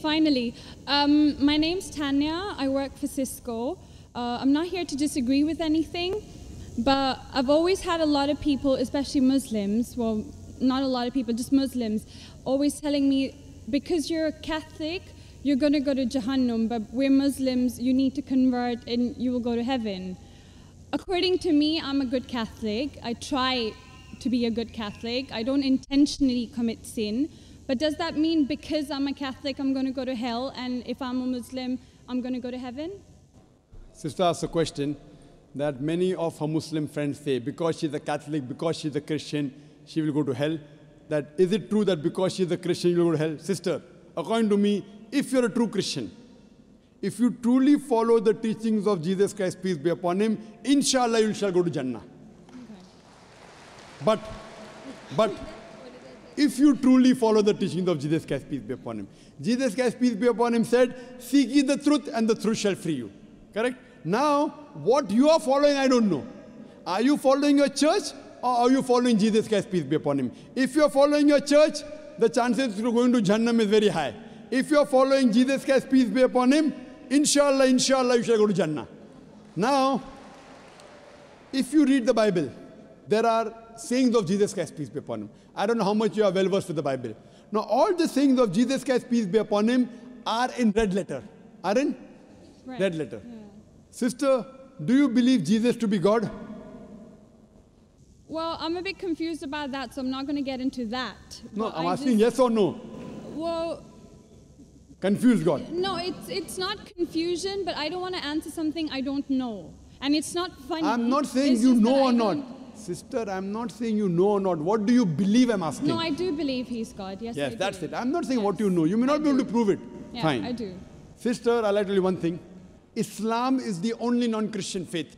finally. My name's Tanya. I work for Cisco. I'm not here to disagree with anything, but I've always had a lot of people, especially Muslims, well, not a lot of people, just Muslims, always telling me, because you're a Catholic, you're going to go to Jahannam, but we're Muslims, you need to convert and you will go to heaven. According to me, I'm a good Catholic. I try to be a good Catholic. I don't intentionally commit sin. But does that mean because I'm a Catholic, I'm going to go to hell, and if I'm a Muslim, I'm going to go to heaven? Sister asked a question that many of her Muslim friends say, because she's a Catholic, because she's a Christian, she will go to hell. That is it true that because she's a Christian, you will go to hell? Sister, according to me, if you're a true Christian, if you truly follow the teachings of Jesus Christ, peace be upon him, inshallah you shall go to Jannah. Okay. But if you truly follow the teachings of Jesus Christ, peace be upon him, Jesus Christ, peace be upon him, said, seek ye the truth and the truth shall free you. Correct? Now, what you are following, I don't know. Are you following your church or are you following Jesus Christ, peace be upon him? If you are following your church, the chances of going to Jannah is very high. If you are following Jesus Christ, peace be upon him, inshallah, you shall go to Jannah. Now, if you read the Bible, there are sayings of Jesus Christ, peace be upon him. I don't know how much you are well versed with the Bible. Now, all the sayings of Jesus Christ, peace be upon him, are in red letter. Are in red letter. Yeah. Sister, do you believe Jesus to be God? Well, I'm a bit confused about that, so I'm not going to get into that. No, I'm asking yes or no. Well, confused God. No, it's not confusion, but I don't want to answer something I don't know. And it's not funny. I'm not saying you know or not. Sister, I'm not saying you know or not. What do you believe, I'm asking? No, I do believe he's God. Yes, yes, that's it. I'm not saying what you know. You may not be able to prove it. Yeah, fine. I do. Sister, I'll tell you one thing. Islam is the only non-Christian faith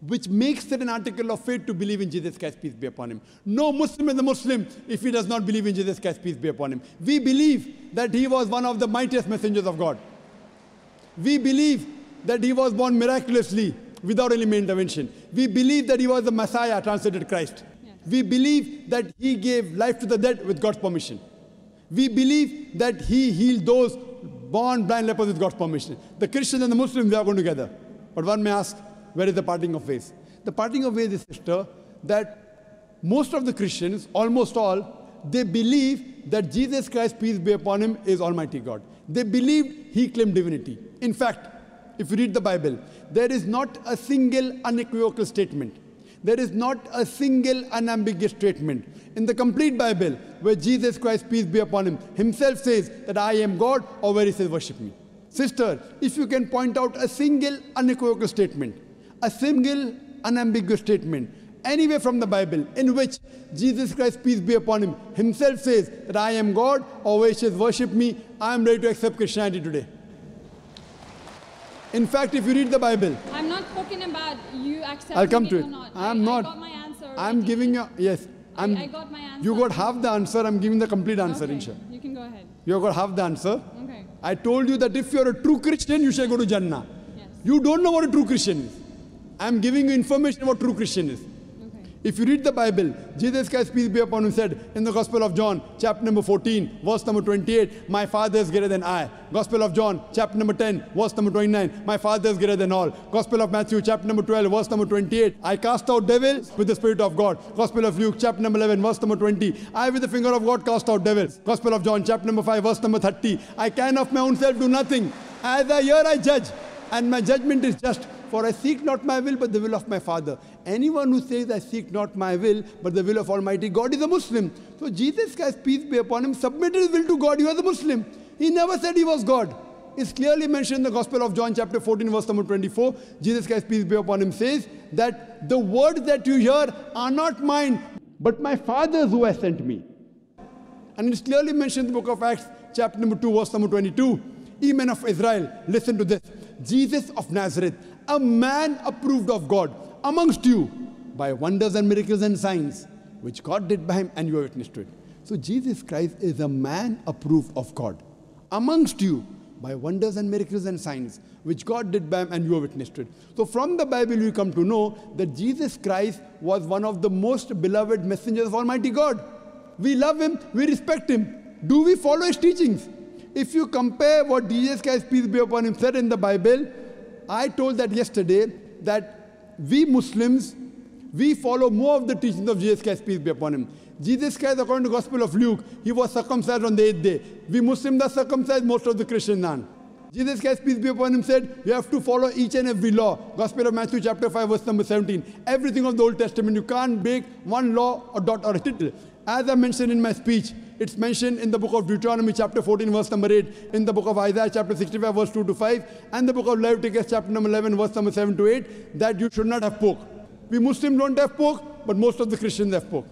which makes it an article of faith to believe in Jesus Christ, peace be upon him. No Muslim is a Muslim if he does not believe in Jesus Christ, peace be upon him. We believe that he was one of the mightiest messengers of God. We believe that he was born miraculously without any intervention. We believe that he was the Messiah, translated Christ. Yes. We believe that he gave life to the dead with God's permission. We believe that he healed those born blind lepers with God's permission. The Christians and the Muslims, they are going together. But one may ask, where is the parting of ways? The parting of ways is, sister, that most of the Christians, almost all, they believe that Jesus Christ, peace be upon him, is Almighty God. They believed he claimed divinity. In fact, if you read the Bible, there is not a single unequivocal statement. There is not a single unambiguous statement in the complete Bible where Jesus Christ, peace be upon him, himself says that I am God, or where he says worship me. Sister, if you can point out a single unequivocal statement, a single unambiguous statement, anywhere from the Bible in which Jesus Christ, peace be upon him, himself says that I am God, or where he says worship me, I am ready to accept Christianity today. In fact, if you read the Bible, I'm not talking about you accepting I'll come to it it. or not. I'm not. I got my answer. I'm giving you, yes. I got my answer. You got half the answer, I'm giving the complete answer, okay. inshallah. You can go ahead. You got half the answer. Okay. I told you that if you're a true Christian, you shall go to Jannah. Yes. You don't know what a true Christian is. I'm giving you information about true Christian is. If you read the Bible, Jesus Christ, peace be upon him, said in the Gospel of John, chapter number 14, verse number 28, my Father is greater than I. Gospel of John, chapter number 10, verse number 29, my Father is greater than all. Gospel of Matthew, chapter number 12, verse number 28, I cast out devils with the Spirit of God. Gospel of Luke, chapter number 11, verse number 20, I with the finger of God cast out devils. Gospel of John, chapter number 5, verse number 30, I can of my own self do nothing. As I hear, I judge, and my judgment is just. For I seek not my will, but the will of my Father. Anyone who says, I seek not my will, but the will of Almighty God is a Muslim. So Jesus Christ, peace be upon him, submitted his will to God. He was a Muslim. He never said he was God. It's clearly mentioned in the Gospel of John, chapter 14, verse number 24. Jesus Christ, peace be upon him, says that the words that you hear are not mine, but my Father's who has sent me. And it's clearly mentioned in the book of Acts, chapter number 2, verse number 22. Ye men of Israel, listen to this. Jesus of Nazareth, a man approved of God amongst you by wonders and miracles and signs, which God did by him, and you are witness to it. So Jesus Christ is a man approved of God amongst you by wonders and miracles and signs, which God did by him, and you are witness to it. So from the Bible we come to know that Jesus Christ was one of the most beloved messengers of Almighty God. We love him, we respect him. Do we follow his teachings? if you compare what Jesus Christ, peace be upon him, said in the Bible, I told that yesterday, that we Muslims, we follow more of the teachings of Jesus Christ, peace be upon him. Jesus Christ, according to the Gospel of Luke, he was circumcised on the 8th day. We Muslims are circumcised, most of the Christians aren't. Jesus Christ, peace be upon him, said, you have to follow each and every law. Gospel of Matthew chapter 5, verse number 17. Everything of the Old Testament, you can't break one law or dot or a tittle. As I mentioned in my speech, it's mentioned in the book of Deuteronomy chapter 14, verse number 8, in the book of Isaiah chapter 65, verse 2 to 5, and the book of Leviticus chapter number 11, verse number 7 to 8, that you should not have pork. We Muslims don't have pork, but most of the Christians have pork.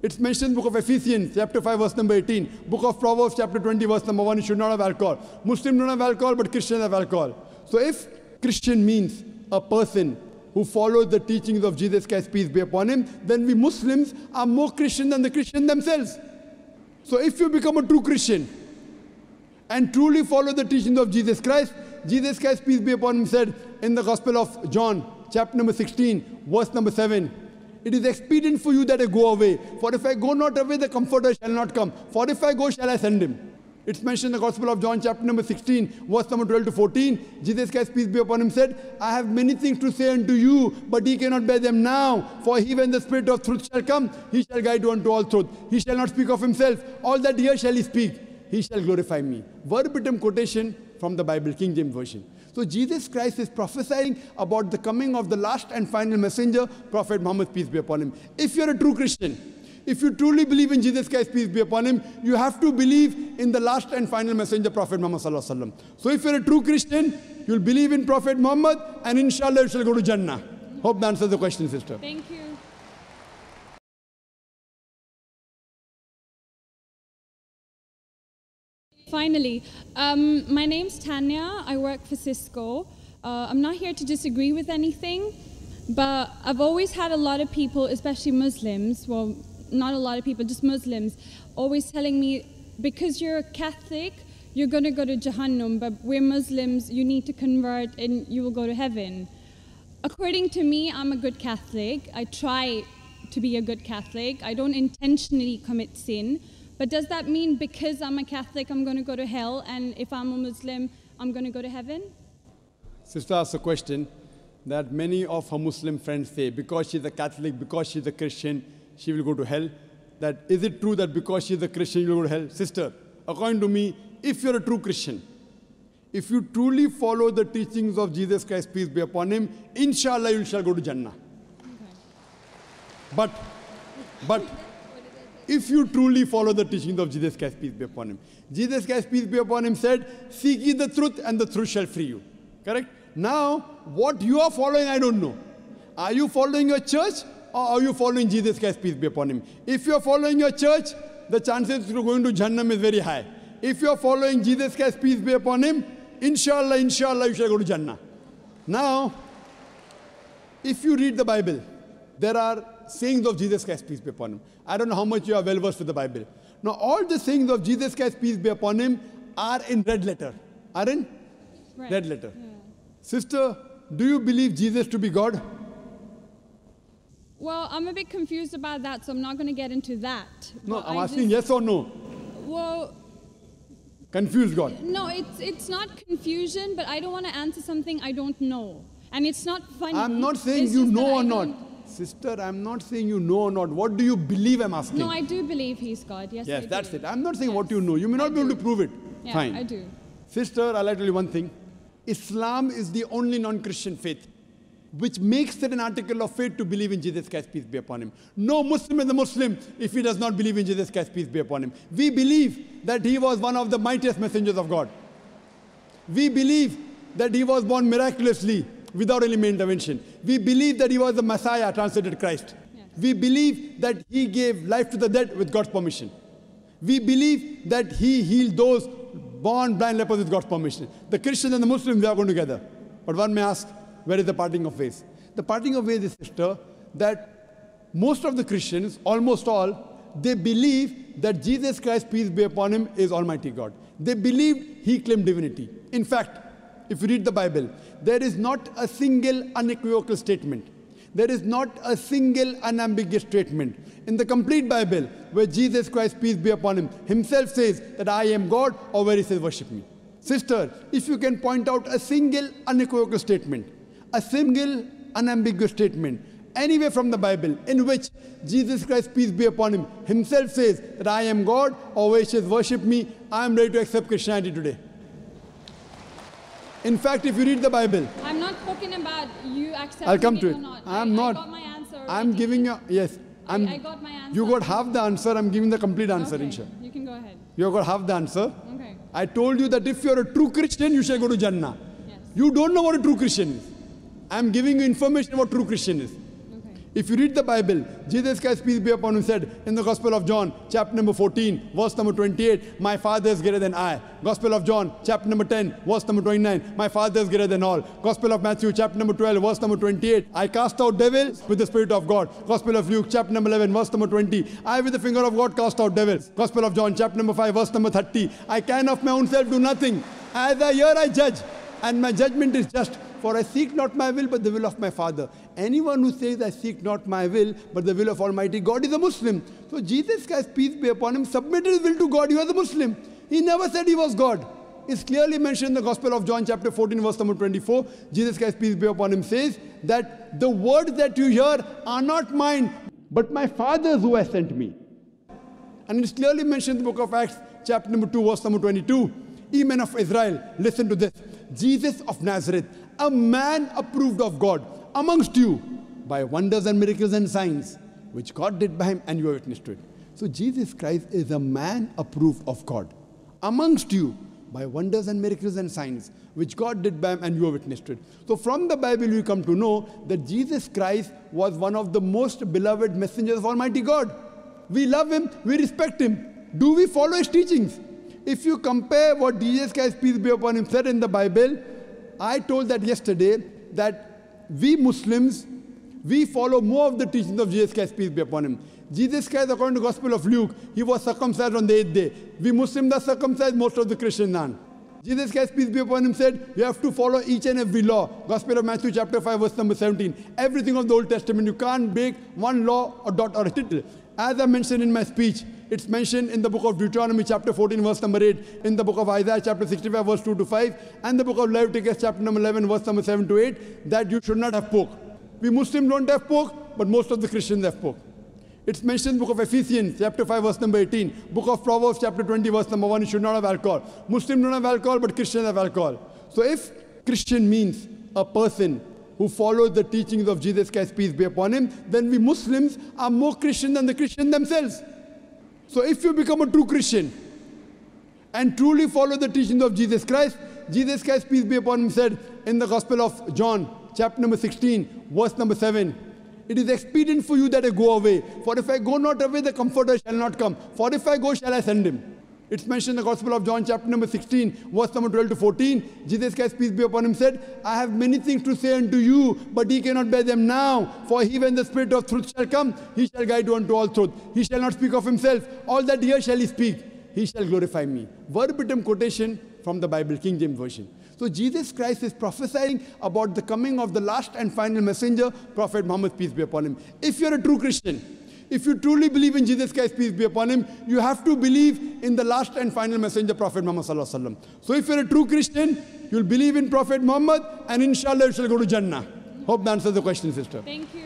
It's mentioned in the book of Ephesians, chapter 5, verse number 18. Book of Proverbs, chapter 20, verse number 1, you should not have alcohol. Muslims don't have alcohol, but Christians have alcohol. So if Christian means a person who follows the teachings of Jesus Christ, peace be upon him, then we Muslims are more Christian than the Christians themselves. So if you become a true Christian and truly follow the teachings of Jesus Christ, peace be upon him, said in the Gospel of John, chapter number 16, verse number 7, it is expedient for you that I go away. For if I go not away, the Comforter shall not come. For if I go, shall I send him. It's mentioned in the Gospel of John, chapter number 16, verse number 12 to 14. Jesus Christ, peace be upon him, said, I have many things to say unto you, but ye cannot bear them now. For he, when the Spirit of truth shall come, he shall guide you unto all truth. He shall not speak of himself. All that here shall he speak. He shall glorify me. Verbatim quotation from the Bible, King James Version. So Jesus Christ is prophesying about the coming of the last and final messenger, Prophet Muhammad, peace be upon him. If you're a true Christian, if you truly believe in Jesus Christ, peace be upon him, you have to believe in the last and final messenger, Prophet Muhammad sallallahu alaihi wasallam. So if you're a true Christian, you'll believe in Prophet Muhammad, and inshallah you shall go to Jannah. Hope that answers the question, sister. Thank you. Finally, my name's Tanya. I work for Cisco. I'm not here to disagree with anything, but I've always had a lot of people, especially Muslims, well, not a lot of people, just Muslims, always telling me, because you're a Catholic, you're going to go to Jahannam, but we're Muslims, you need to convert and you will go to heaven. According to me, I'm a good Catholic. I try to be a good Catholic. I don't intentionally commit sin. But does that mean because I'm a Catholic, I'm going to go to hell, and if I'm a Muslim, I'm going to go to heaven? Sister asked a question that many of her Muslim friends say, because she's a Catholic, because she's a Christian, she will go to hell. That is it true that because she's a Christian, you will go to hell? Sister, according to me, if you're a true Christian, if you truly follow the teachings of Jesus Christ, peace be upon him, inshallah you shall go to Jannah. Okay. But if you truly follow the teachings of Jesus Christ, peace be upon him. Jesus Christ, peace be upon him, said, seek ye the truth and the truth shall free you. Correct? Now, what you are following, I don't know. Are you following your church or are you following Jesus Christ, peace be upon him? If you are following your church, the chances of going to Jannam is very high. If you are following Jesus Christ, peace be upon him, inshallah, you shall go to Jannah. Now, if you read the Bible, there are sayings of Jesus Christ, peace be upon him. I don't know how much you are well versed with the Bible. Now, all the sayings of Jesus Christ, peace be upon him, are in red letter. Are in red letter. Yeah. Sister, do you believe Jesus to be God? Well, I'm a bit confused about that, so I'm not going to get into that. No, I'm asking yes or no. Well, confused God. No, it's not confusion, but I don't want to answer something I don't know. And it's not funny. I'm not saying you know or not. Sister, I'm not saying you know or not. What do you believe, I'm asking? No, I do believe he's God. Yes, yes, I that's do. it. I'm not saying what you know. You may not be able to prove it. Yeah, fine. I do. Sister, I'll tell you one thing. Islam is the only non-Christian faith which makes it an article of faith to believe in Jesus Christ, peace be upon him. No Muslim is a Muslim if he does not believe in Jesus Christ, peace be upon him. We believe that he was one of the mightiest messengers of God. We believe that he was born miraculously without any intervention. We believe that he was the Messiah, translated Christ. Yes. We believe that he gave life to the dead with God's permission. We believe that he healed those born blind lepers with God's permission. The Christians and the Muslims, they are going together. But one may ask, where is the parting of ways? The parting of ways is, sister, that most of the Christians, almost all, they believe that Jesus Christ, peace be upon him, is Almighty God. They believed he claimed divinity. In fact, if you read the Bible, there is not a single unequivocal statement There is not a single unambiguous statement in the complete Bible where Jesus Christ, peace be upon him, himself says that I am God, or where he says worship me. Sister, if you can point out a single unequivocal statement, a single unambiguous statement, anywhere from the Bible in which Jesus Christ, peace be upon him, himself says that I am God, or where he says worship me, I am ready to accept Christianity today. In fact, if you read the Bible, I'm not talking about you accepting I'll come to it it. or not. I'm not. I got my answer already. I'm giving you, yes. I got my answer. You got half the answer, I'm giving the complete answer, Okay, inshallah. you can go ahead. You got half the answer. Okay. I told you that if you're a true Christian, you shall go to Jannah. Yes. You don't know what a true Christian is. I'm giving you information about true Christian is. Okay. If you read the Bible, Jesus Christ, peace be upon him, said in the Gospel of John, chapter number 14, verse number 28, my Father is greater than I. Gospel of John, chapter number 10, verse number 29, my Father is greater than all. Gospel of Matthew, chapter number 12, verse number 28, I cast out devils with the Spirit of God. Gospel of Luke, chapter number 11, verse number 20, I with the finger of God cast out devils. Gospel of John, chapter number 5, verse number 30, I can of my own self do nothing. As I hear, I judge, and my judgment is just. For I seek not my will, but the will of my Father. Anyone who says, I seek not my will, but the will of Almighty God is a Muslim. So Jesus Christ, peace be upon him, submitted his will to God. He was a Muslim. He never said he was God. It's clearly mentioned in the Gospel of John, chapter 14, verse number 24. Jesus Christ, peace be upon him, says that the words that you hear are not mine, but my Father's who has sent me. And it's clearly mentioned in the book of Acts, chapter number 2, verse number 22. Ye men of Israel, listen to this. Jesus of Nazareth, a man approved of God amongst you by wonders and miracles and signs, which God did by him, and you are witness to it. So Jesus Christ is a man approved of God amongst you by wonders and miracles and signs, which God did by him, and you are witness to it. So from the Bible you come to know that Jesus Christ was one of the most beloved messengers of Almighty God. We love him, we respect him. Do we follow his teachings? If you compare what Jesus Christ, peace be upon him, said in the Bible, I told that yesterday that we Muslims, we follow more of the teachings of Jesus Christ, peace be upon him. Jesus Christ, according to the Gospel of Luke, he was circumcised on the 8th day. We Muslims are circumcised, most of the Christians aren't. Jesus Christ, peace be upon him, said, you have to follow each and every law. Gospel of Matthew, chapter 5, verse number 17. Everything of the Old Testament, you can't break one law or dot or a tittle. As I mentioned in my speech, it's mentioned in the book of Deuteronomy, chapter 14, verse number 8, in the book of Isaiah, chapter 65, verse 2 to 5, and the book of Leviticus, chapter number 11, verse number 7 to 8, that you should not have pork. We Muslims don't have pork, but most of the Christians have pork. It's mentioned in the book of Ephesians, chapter 5, verse number 18, book of Proverbs, chapter 20, verse number 1, you should not have alcohol. Muslims don't have alcohol, but Christians have alcohol. So if Christian means a person who follows the teachings of Jesus Christ, peace be upon him, then we Muslims are more Christian than the Christians themselves. So if you become a true Christian and truly follow the teachings of Jesus Christ, peace be upon him, said in the Gospel of John, chapter number 16, verse number 7, it is expedient for you that I go away. For if I go not away, the Comforter shall not come. For if I go, shall I send him. It's mentioned in the Gospel of John, chapter number 16, verse number 12 to 14. Jesus Christ, peace be upon him, said, I have many things to say unto you, but ye cannot bear them now. For he, when the Spirit of truth shall come, he shall guide you unto all truth. He shall not speak of himself. All that here shall he speak. He shall glorify me. Verbatim quotation from the Bible, King James Version. So Jesus Christ is prophesying about the coming of the last and final messenger, Prophet Muhammad, peace be upon him. If you're a true Christian, if you truly believe in Jesus Christ, peace be upon him, you have to believe in the last and final messenger, Prophet Muhammad sallallahu alaihi wasallam. So if you're a true Christian, you'll believe in Prophet Muhammad, and inshallah you shall go to Jannah. Hope that answers the question, sister. Thank you.